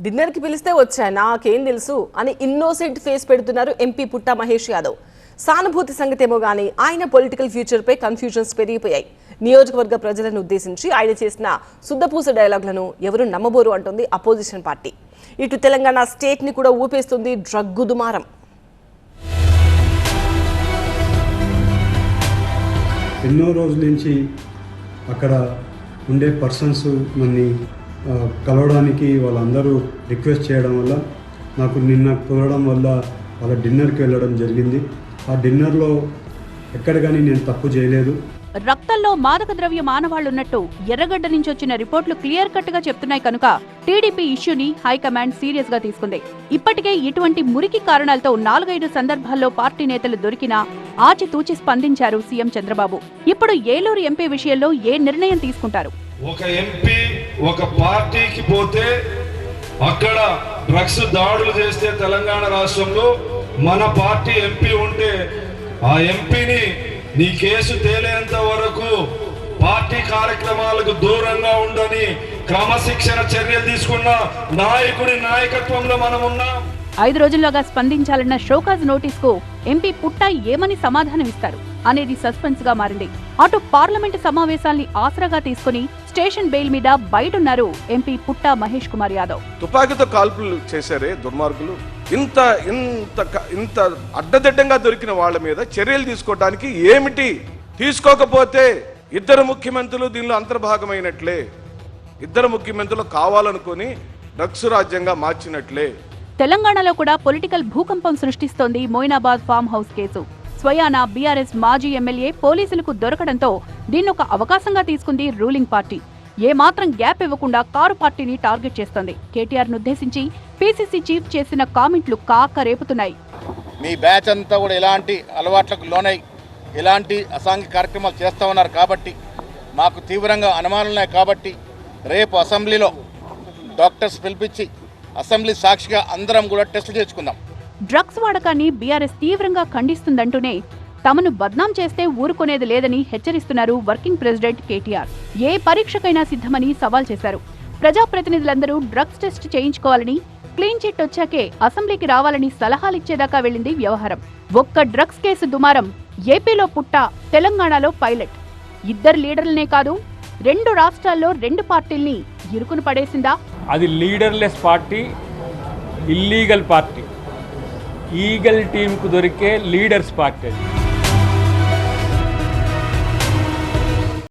డిన్నర్కి పిలిస్తే వచ్చా, నాకేం తెలుసు అని ఇన్నోసెంట్ ఫేస్ పెడుతున్నారు ఎంపీ పుట్టా మహేష్ యాదవ్. సానుభూతి సంగతేమో గానీ ఆయన పొలిటికల్ ఫ్యూచర్పై కన్ఫ్యూజన్స్ పెరిగిపోయాయి. నియోజకవర్గ ప్రజలను ఉద్దేశించి ఆయన చేసిన శుద్ధపూస డైలాగులను ఎవరు నమ్మబోరు అంటుంది అపోజిషన్ పార్టీ. ఇటు తెలంగాణ స్టేట్ని కూడా ఊపేస్తుంది డ్రగ్గు దుమారం. ఎన్నో రోజుల నుంచి అక్కడ ఉండే పర్సన్స్ నన్ను కలవడానికి వాళ్ళందరూ రిక్వెస్ట్ చేయడం వల్ల నాకు నిన్న కుదరడం వల్ల వాళ్ళ డిన్నర్కి వెళ్ళడం జరిగింది. ఆ డిన్నర్లో ఎక్కడ కానీ నేను తప్పు చేయలేదు. రక్తంలో మాదక ద్రవ్య మానవాళ్లున్నట్టు ఎర్రగడ్డ నుంచి వచ్చిన రిపోర్టులు క్లియర్ కట్ గా చెప్తున్నాయి కనుక టీడీపీ ఇష్యూని హైకమాండ్ సీరియస్ గా తీసుకుంది. ఇప్పటికే ఇటువంటి మురికి కారణాలతో 4-5 సందర్భాల్లో పార్టీ నేతలు దొరికినా ఆచితూచి స్పందించారు సీఎం చంద్రబాబు. ఇప్పుడు ఏలూరు ఎంపీ విషయంలో ఏ నిర్ణయం తీసుకుంటారు? ఒక ఎంపీ ఒక పార్టీకి పోతే అక్కడ డ్రగ్స్ దాడులు చేస్తే తెలంగాణ రాష్ట్రంలో మన పార్టీ ఎంపీ ఉంటే ఆ ఎంపీని నీ కేసు తేలేంత వరకు పార్టీ కార్యక్రమాలకు దూరంగా ఉండని క్రమశిక్షణ చర్యలు తీసుకున్న నాయకుడి నాయకత్వంలో మనం ఉన్నాం. 5 రోజుల్లోగా స్పందించాలన్న షోకాజ్ నోటీస్ కు ఎంపీ పుట్టా ఏమని సమాధానమిస్తారు అనేది సస్పెన్స్ గా మారింది. అటు పార్లమెంటు సమావేశాల్ని ఆసరాగా తీసుకుని స్టేషన్ బెయిల్ మీద బయటున్నారు ఎంపీ పుట్టా మహేష్ కుమార్ యాదవ్. తుపాకీతో కాల్పులు చేశారే దుర్మార్గులు. ఇంత ఇంత ఇంత అడ్డదిడ్డంగా దొరికిన వాళ్ళ మీద చర్యలు తీసుకోవడానికి ఏమిటి? తీసుకోకపోతే 2 ముఖ్యమంత్రులు దీనిలో అంతర్భాగమైనట్లే. 2 ముఖ్యమంత్రులు కావాలనుకుని డ్రగ్స్ రాజ్యంగా మార్చినట్లే. తెలంగాణలో కూడా పొలిటికల్ భూకంపం సృష్టిస్తోంది మోయినాబాద్ ఫామ్ హౌస్ కేసు. స్వయానా బీఆర్ఎస్ మాజీ ఎమ్మెల్యే పోలీసులకు దొరకడంతో దీన్నొక అవకాశంగా తీసుకుంది రూలింగ్ పార్టీ. ఏమాత్రం గ్యాప్ ఇవ్వకుండా కారు పార్టీని టార్గెట్ చేస్తోంది. కేటీఆర్ నుద్దేశించి పీసీసీ చీఫ్ చేసిన కామెంట్లు కాక రేపుతున్నాయి. మీ బ్యాచ్ అంతా కూడా ఇలాంటి అలవాట్లకు లోనై ఇలాంటి అసాంఘిక కార్యక్రమాలు చేస్తూ ఉన్నారు కాబట్టి మాకు తీవ్రంగా అనుమానాలున్నాయి. కాబట్టి రేపు అసెంబ్లీలో డాక్టర్స్ పిలిపించి అసెంబ్లీ సాక్షిగా అందరం కూడా టెస్టులు చేసుకుందాం. డ్రగ్స్ వాడకాన్ని బీఆర్ఎస్ తీవ్రంగా ఖండిస్తుందంటూనే తమను బద్నాం చేస్తే ఊరుకునేది లేదని హెచ్చరిస్తున్నారు వర్కింగ్ ప్రెసిడెంట్ కేటీఆర్. ఏ పరీక్షకైనా సిద్ధమని సవాల్ చేశారు. ప్రజాప్రతినిధులందరూ డ్రగ్స్ టెస్ట్ చేయించుకోవాలని, క్లీన్ చిట్ వచ్చాకే అసెంబ్లీకి రావాలని సలహాలిచ్చేదాకా వెళ్లింది వ్యవహారం. ఒక్క డ్రగ్స్ కేసు దుమారం ఏపీలో పుట్టా, తెలంగాణలో పైలట్. 2 లీడర్లనే కాదు 2 రాష్ట్రాల్లో 2 పార్టీల్ని ఇరుకును పడేసిందా? అది leaderless party, illegal party. Eagle టీంకు దొరికే లీడర్స్ పార్టీ.